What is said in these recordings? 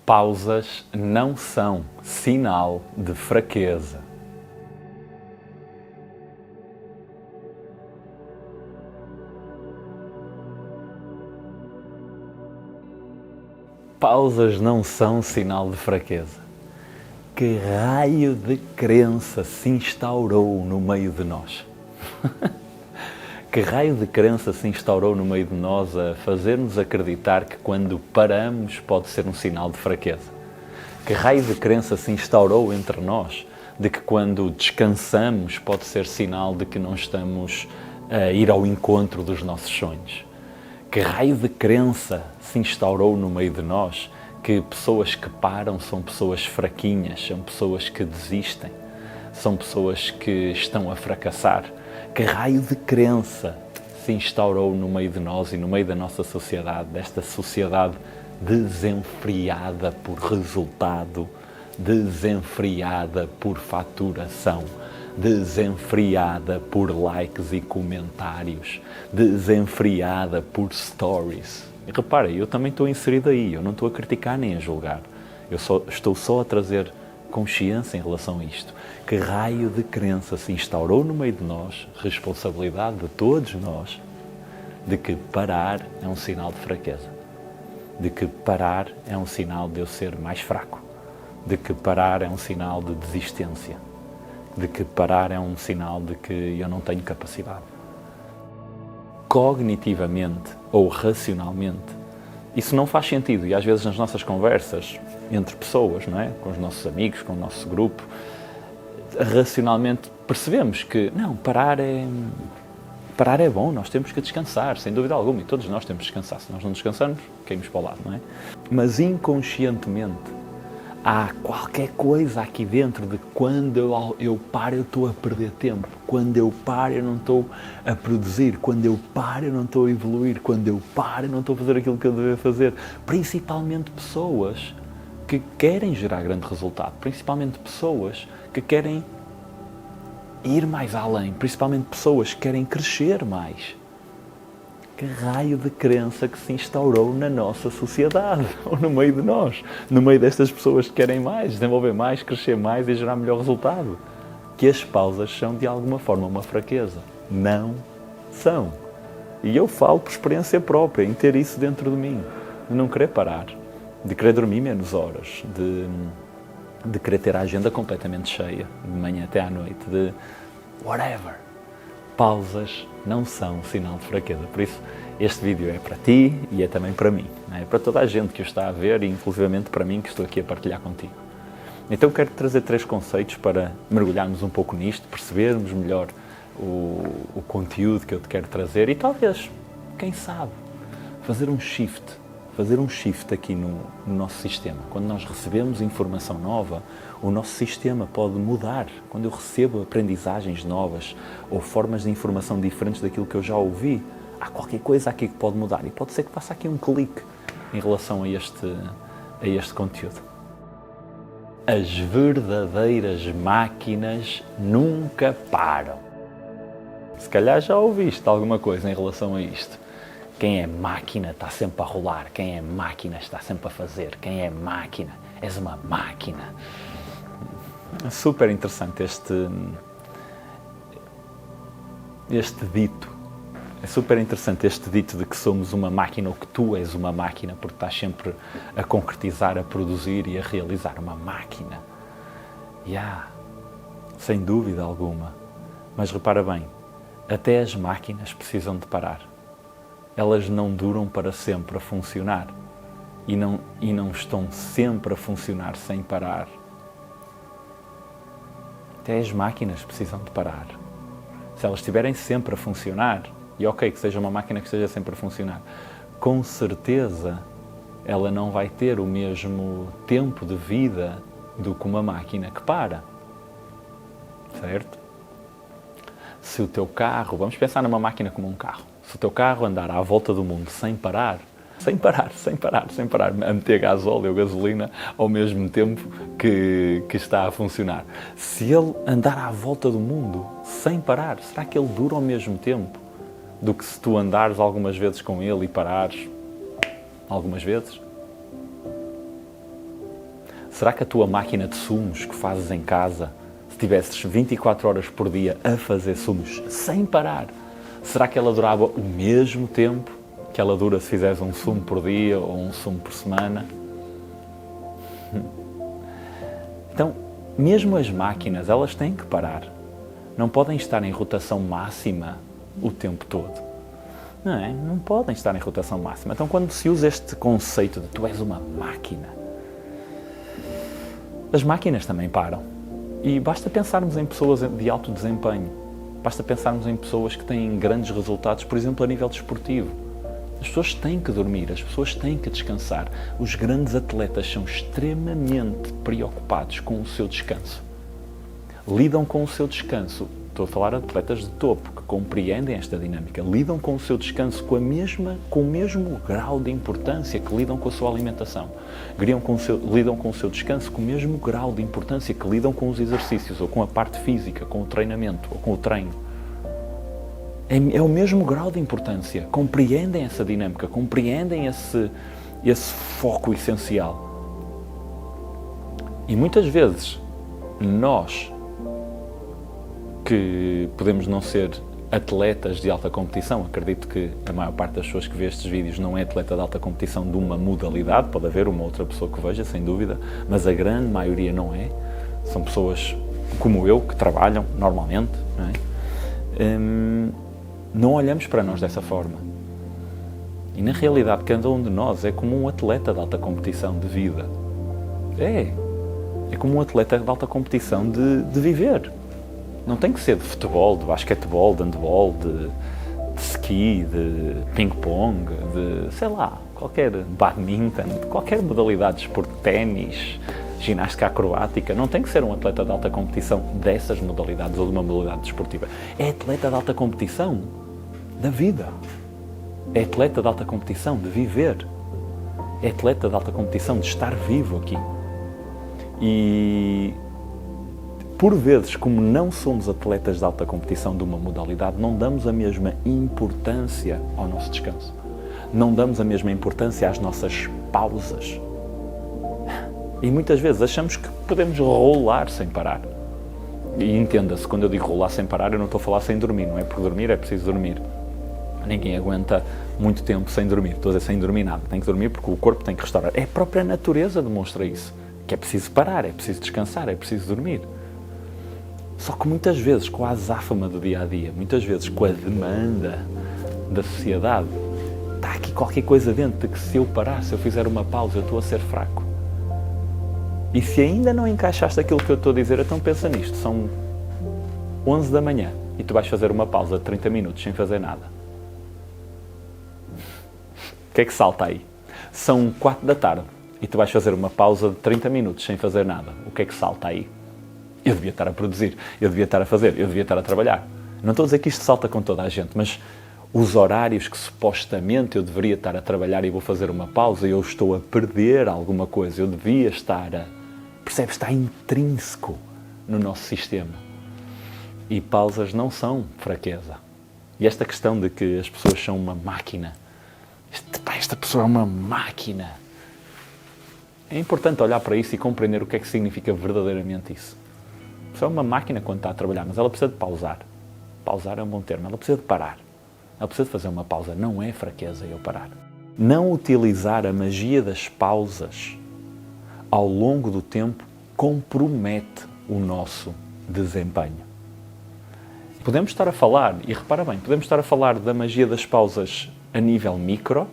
Pausas não são sinal de fraqueza. Pausas não são sinal de fraqueza. Que raio de crença se instaurou no meio de nós? Que raio de crença se instaurou no meio de nós a fazer-nos acreditar que quando paramos pode ser um sinal de fraqueza? Que raio de crença se instaurou entre nós de que quando descansamos pode ser sinal de que não estamos a ir ao encontro dos nossos sonhos? Que raio de crença se instaurou no meio de nós que pessoas que param são pessoas fraquinhas, são pessoas que desistem, são pessoas que estão a fracassar? Que raio de crença se instaurou no meio de nós e no meio da nossa sociedade, desta sociedade desenfreada por resultado, desenfreada por faturação, desenfreada por likes e comentários, desenfreada por stories. E repara, eu também estou inserido aí, eu não estou a criticar nem a julgar, estou só a trazer consciência em relação a isto. Que raio de crença se instaurou no meio de nós, responsabilidade de todos nós, de que parar é um sinal de fraqueza, de que parar é um sinal de eu ser mais fraco, de que parar é um sinal de desistência, de que parar é um sinal de que eu não tenho capacidade. Cognitivamente ou racionalmente, isso não faz sentido e às vezes nas nossas conversas entre pessoas, não é? Com os nossos amigos, com o nosso grupo, racionalmente percebemos que não, parar é bom, nós temos que descansar, sem dúvida alguma, e todos nós temos que descansar. Se nós não descansarmos, caímos para o lado, não é? Mas inconscientemente há qualquer coisa aqui dentro de quando eu paro eu estou a perder tempo, quando eu paro eu não estou a produzir, quando eu paro eu não estou a evoluir, quando eu paro eu não estou a fazer aquilo que eu deveria fazer. Principalmente pessoas que querem gerar grande resultado, principalmente pessoas que querem ir mais além, principalmente pessoas que querem crescer mais. Que raio de crença que se instaurou na nossa sociedade, ou no meio de nós, no meio destas pessoas que querem mais, desenvolver mais, crescer mais e gerar melhor resultado. Que as pausas são de alguma forma uma fraqueza. Não são. E eu falo por experiência própria, em ter isso dentro de mim, de não querer parar, de querer dormir menos horas, de querer ter a agenda completamente cheia, de manhã até à noite, de whatever. Pausas não são sinal de fraqueza. Por isso, este vídeo é para ti e é também para mim. É para toda a gente que o está a ver e inclusivamente para mim que estou aqui a partilhar contigo. Então quero trazer 3 conceitos para mergulharmos um pouco nisto, percebermos melhor o conteúdo que eu te quero trazer e talvez, quem sabe, fazer um shift aqui no nosso sistema. Quando nós recebemos informação nova, o nosso sistema pode mudar. Quando eu recebo aprendizagens novas ou formas de informação diferentes daquilo que eu já ouvi, há qualquer coisa aqui que pode mudar e pode ser que faça aqui um clique em relação a este conteúdo. As verdadeiras máquinas nunca param. Se calhar já ouviste alguma coisa em relação a isto. Quem é máquina está sempre a rolar, quem é máquina está sempre a fazer, quem é máquina, és uma máquina. É super interessante este dito. É super interessante este dito de que somos uma máquina ou que tu és uma máquina porque estás sempre a concretizar, a produzir e a realizar. Uma máquina. Sem dúvida alguma. Mas repara bem, até as máquinas precisam de parar. Elas não duram para sempre a funcionar e não estão sempre a funcionar sem parar. Até as máquinas precisam de parar. Se elas estiverem sempre a funcionar, e ok que seja uma máquina que esteja sempre a funcionar, com certeza ela não vai ter o mesmo tempo de vida do que uma máquina que para. Certo? Se o teu carro, vamos pensar numa máquina como um carro, se o teu carro andar à volta do mundo sem parar, a meter gasóleo ou gasolina ao mesmo tempo que está a funcionar, se ele andar à volta do mundo sem parar, será que ele dura ao mesmo tempo do que se tu andares algumas vezes com ele e parares algumas vezes? Será que a tua máquina de sumos que fazes em casa, se tivesses 24 horas por dia a fazer sumos sem parar, será que ela durava o mesmo tempo que ela dura se fizeres um sumo por dia ou um sumo por semana? Então, mesmo as máquinas, elas têm que parar. Não podem estar em rotação máxima o tempo todo. Não é? Não podem estar em rotação máxima. Então, quando se usa este conceito de tu és uma máquina, as máquinas também param. E basta pensarmos em pessoas de alto desempenho. Basta pensarmos em pessoas que têm grandes resultados, por exemplo, a nível desportivo. As pessoas têm que dormir, as pessoas têm que descansar. Os grandes atletas são extremamente preocupados com o seu descanso. Lidam com o seu descanso. Estou a falar de atletas de topo, que compreendem esta dinâmica. Lidam com o seu descanso com o mesmo grau de importância que lidam com a sua alimentação. Lidam com o seu descanso com o mesmo grau de importância que lidam com os exercícios, ou com a parte física, com o treinamento, ou com o treino. É o mesmo grau de importância. Compreendem essa dinâmica, compreendem esse foco essencial. E muitas vezes, nós, que podemos não ser atletas de alta competição, acredito que a maior parte das pessoas que vê estes vídeos não é atleta de alta competição de uma modalidade, pode haver uma outra pessoa que veja, sem dúvida, mas a grande maioria não é. São pessoas como eu, que trabalham normalmente, não é? Não olhamos para nós dessa forma. E na realidade, cada um de nós é como um atleta de alta competição de vida. É como um atleta de alta competição de viver. Não tem que ser de futebol, de basquetebol, de handball, de ski, de ping-pong, de, sei lá, qualquer badminton, qualquer modalidade de esporte, ténis, ginástica acrobática. Não tem que ser um atleta de alta competição dessas modalidades ou de uma modalidade desportiva. É atleta de alta competição da vida. É atleta de alta competição de viver. É atleta de alta competição de estar vivo aqui. E por vezes, como não somos atletas de alta competição de uma modalidade, não damos a mesma importância ao nosso descanso. Não damos a mesma importância às nossas pausas. E muitas vezes achamos que podemos rolar sem parar. E entenda-se, quando eu digo rolar sem parar, eu não estou a falar sem dormir. Não é porque dormir, é preciso dormir. Ninguém aguenta muito tempo sem dormir. Estou a dizer sem dormir nada. Tem que dormir porque o corpo tem que restaurar. A própria natureza demonstra isso. Que é preciso parar, é preciso descansar, é preciso dormir. Só que muitas vezes, com a azáfama do dia-a-dia, muitas vezes com a demanda da sociedade, está aqui qualquer coisa dentro de que se eu parar, se eu fizer uma pausa, eu estou a ser fraco. E se ainda não encaixaste aquilo que eu estou a dizer, então pensa nisto. São 11 da manhã e tu vais fazer uma pausa de 30 minutos sem fazer nada. O que é que salta aí? São 4 da tarde e tu vais fazer uma pausa de 30 minutos sem fazer nada. O que é que salta aí? Eu devia estar a produzir, eu devia estar a fazer, eu devia estar a trabalhar. Não estou a dizer que isto salta com toda a gente, mas os horários que supostamente eu deveria estar a trabalhar e vou fazer uma pausa e eu estou a perder alguma coisa, eu devia estar a... Percebes? Está intrínseco no nosso sistema. E pausas não são fraqueza. E esta questão de que as pessoas são uma máquina, esta pessoa é uma máquina. É importante olhar para isso e compreender o que é que significa verdadeiramente isso. A pessoa é uma máquina quando está a trabalhar, mas ela precisa de pausar. Pausar é um bom termo. Ela precisa de parar. Ela precisa de fazer uma pausa. Não é fraqueza eu parar. Não utilizar a magia das pausas ao longo do tempo compromete o nosso desempenho. Podemos estar a falar, e repara bem, podemos estar a falar da magia das pausas a nível micro,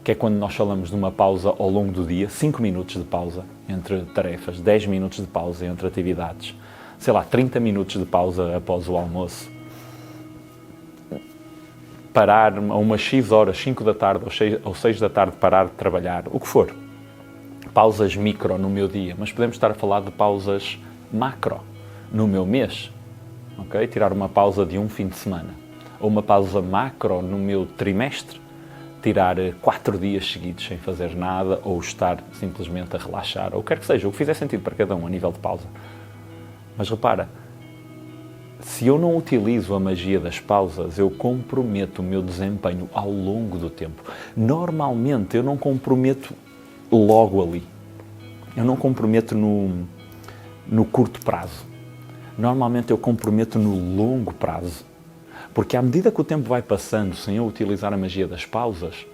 que é quando nós falamos de uma pausa ao longo do dia, 5 minutos de pausa entre tarefas, 10 minutos de pausa entre atividades, sei lá, 30 minutos de pausa após o almoço. Parar a umas X horas, 5 da tarde ou 6 da tarde, parar de trabalhar, o que for. Pausas micro no meu dia, mas podemos estar a falar de pausas macro no meu mês. Okay? Tirar uma pausa de um fim de semana. Ou uma pausa macro no meu trimestre. Tirar 4 dias seguidos sem fazer nada ou estar simplesmente a relaxar, ou quer que seja, o que fizer sentido para cada um a nível de pausa. Mas repara, se eu não utilizo a magia das pausas, eu comprometo o meu desempenho ao longo do tempo. Normalmente eu não comprometo logo ali. Eu não comprometo no curto prazo. Normalmente eu comprometo no longo prazo. Porque à medida que o tempo vai passando, sem eu utilizar a magia das pausas,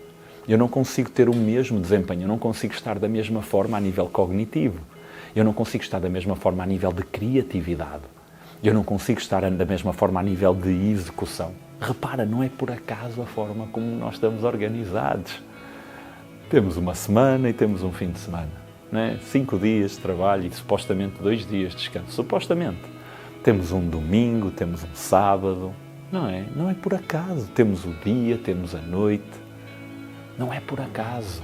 eu não consigo ter o mesmo desempenho, eu não consigo estar da mesma forma a nível cognitivo, eu não consigo estar da mesma forma a nível de criatividade, eu não consigo estar da mesma forma a nível de execução. Repara, não é por acaso a forma como nós estamos organizados. Temos uma semana e temos um fim de semana, não é? 5 dias de trabalho e supostamente 2 dias de descanso. Supostamente. Temos um domingo, temos um sábado, não é? Não é por acaso. Temos o dia, temos a noite. Não é por acaso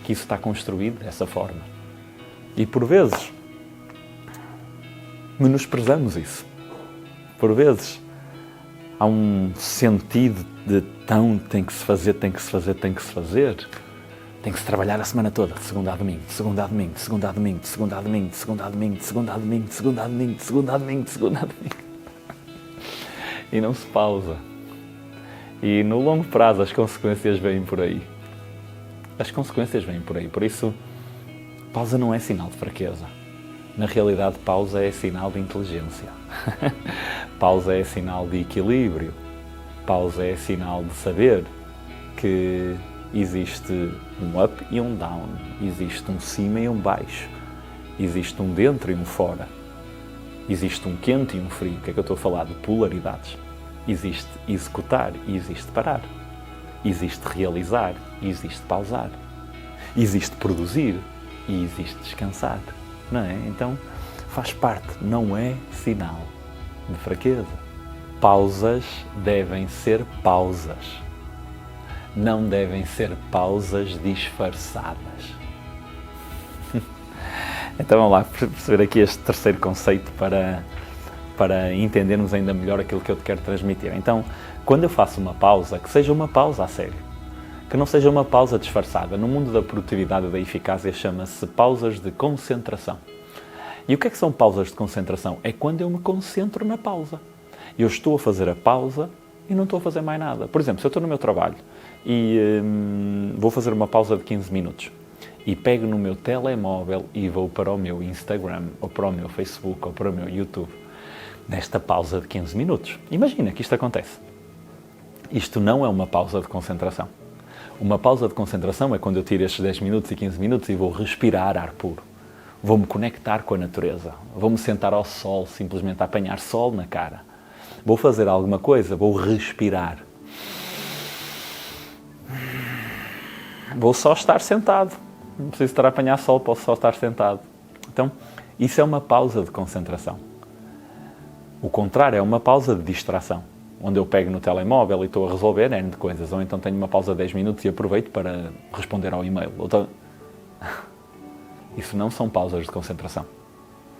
que isso está construído dessa forma. E por vezes menosprezamos isso. Por vezes há um sentido de tem que se fazer, tem que se fazer, tem que se fazer. Tem que se trabalhar a semana toda, de segunda a domingo, de segunda a domingo, de segunda a domingo, de segunda a domingo, de segunda a domingo, de segunda a domingo, de segunda a domingo, de segunda a domingo, de segunda a domingo. E não se pausa. E no longo prazo as consequências vêm por aí. As consequências vêm por aí. Por isso, pausa não é sinal de fraqueza. Na realidade, pausa é sinal de inteligência. Pausa é sinal de equilíbrio. Pausa é sinal de saber que existe um up e um down. Existe um cima e um baixo. Existe um dentro e um fora. Existe um quente e um frio. O que é que eu estou a falar? De polaridades. Existe executar e existe parar. Existe realizar e existe pausar. Existe produzir e existe descansar. Não é? Então, faz parte, não é sinal de fraqueza. Pausas devem ser pausas. Não devem ser pausas disfarçadas. Então vamos lá perceber aqui este terceiro conceito para entendermos ainda melhor aquilo que eu te quero transmitir. Então, quando eu faço uma pausa, que seja uma pausa a sério, que não seja uma pausa disfarçada. No mundo da produtividade e da eficácia chama-se pausas de concentração. E o que é que são pausas de concentração? É quando eu me concentro na pausa. Eu estou a fazer a pausa e não estou a fazer mais nada. Por exemplo, se eu estou no meu trabalho e vou fazer uma pausa de 15 minutos e pego no meu telemóvel e vou para o meu Instagram, ou para o meu Facebook, ou para o meu YouTube, nesta pausa de 15 minutos. Imagina que isto acontece. Isto não é uma pausa de concentração. Uma pausa de concentração é quando eu tiro estes 10 minutos e 15 minutos e vou respirar ar puro. Vou-me conectar com a natureza. Vou-me sentar ao sol, simplesmente a apanhar sol na cara. Vou fazer alguma coisa, vou respirar. Vou só estar sentado. Não preciso estar a apanhar sol, posso só estar sentado. Então, isso é uma pausa de concentração. O contrário é uma pausa de distração, onde eu pego no telemóvel e estou a resolver N de coisas, ou então tenho uma pausa de 10 minutos e aproveito para responder ao e-mail. Então, isso não são pausas de concentração.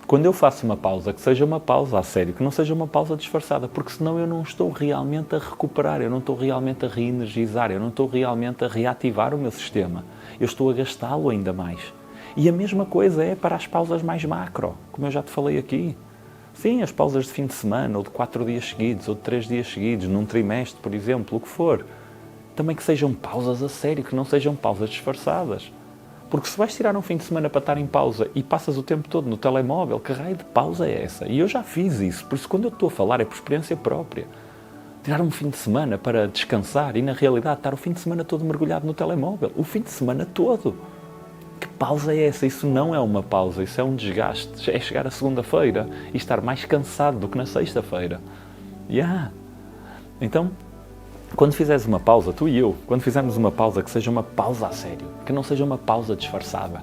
Quando eu faço uma pausa, que seja uma pausa a sério, que não seja uma pausa disfarçada, porque senão eu não estou realmente a recuperar, eu não estou realmente a reenergizar, eu não estou realmente a reativar o meu sistema. Eu estou a gastá-lo ainda mais. E a mesma coisa é para as pausas mais macro, como eu já te falei aqui. Sim, as pausas de fim de semana, ou de 4 dias seguidos, ou de 3 dias seguidos, num trimestre, por exemplo, o que for. Também que sejam pausas a sério, que não sejam pausas disfarçadas. Porque se vais tirar um fim de semana para estar em pausa e passas o tempo todo no telemóvel, que raio de pausa é essa? E eu já fiz isso, por isso quando eu estou a falar é por experiência própria. Tirar um fim de semana para descansar e, na realidade, estar o fim de semana todo mergulhado no telemóvel. O fim de semana todo. Que pausa é essa? Isso não é uma pausa, isso é um desgaste. É chegar à segunda-feira e estar mais cansado do que na sexta-feira. Então, quando fizeres uma pausa, tu e eu, quando fizermos uma pausa, que seja uma pausa a sério, que não seja uma pausa disfarçada,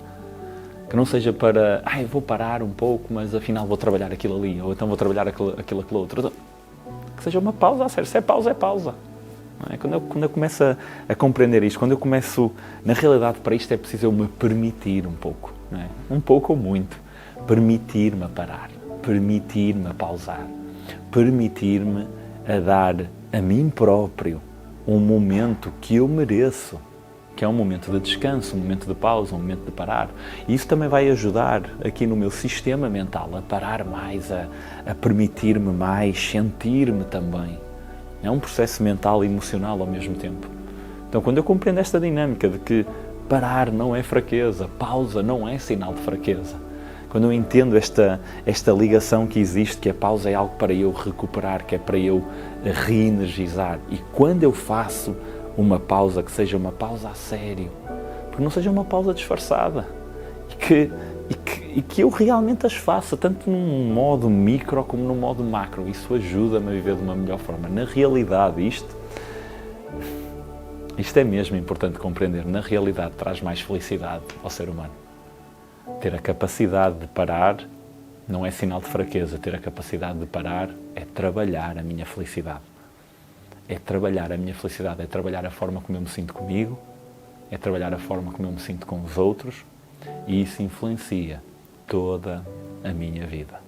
que não seja para, vou parar um pouco, mas afinal vou trabalhar aquilo ali, ou então vou trabalhar aquilo outro. Que seja uma pausa a sério. Se é pausa, é pausa. Não é? Quando eu começo a compreender isto, quando eu começo, na realidade, para isto é preciso eu me permitir um pouco, não é? Um pouco ou muito, permitir-me a parar, permitir-me a pausar, permitir-me a dar a mim próprio um momento que eu mereço, que é um momento de descanso, um momento de pausa, um momento de parar. E isso também vai ajudar aqui no meu sistema mental a parar mais, a permitir-me mais, sentir-me também. É um processo mental e emocional ao mesmo tempo. Então, quando eu compreendo esta dinâmica de que Parar não é fraqueza, pausa não é sinal de fraqueza. Quando eu entendo esta ligação que existe, que a pausa é algo para eu recuperar, que é para eu reenergizar. E quando eu faço uma pausa, que seja uma pausa a sério, porque não seja uma pausa disfarçada, e que eu realmente as faça, tanto num modo micro como num modo macro. Isso ajuda-me a viver de uma melhor forma. Na realidade, isto é mesmo importante compreender, na realidade traz mais felicidade ao ser humano. Ter a capacidade de parar não é sinal de fraqueza. Ter a capacidade de parar é trabalhar a minha felicidade. É trabalhar a minha felicidade, é trabalhar a forma como eu me sinto comigo, é trabalhar a forma como eu me sinto com os outros, e isso influencia toda a minha vida.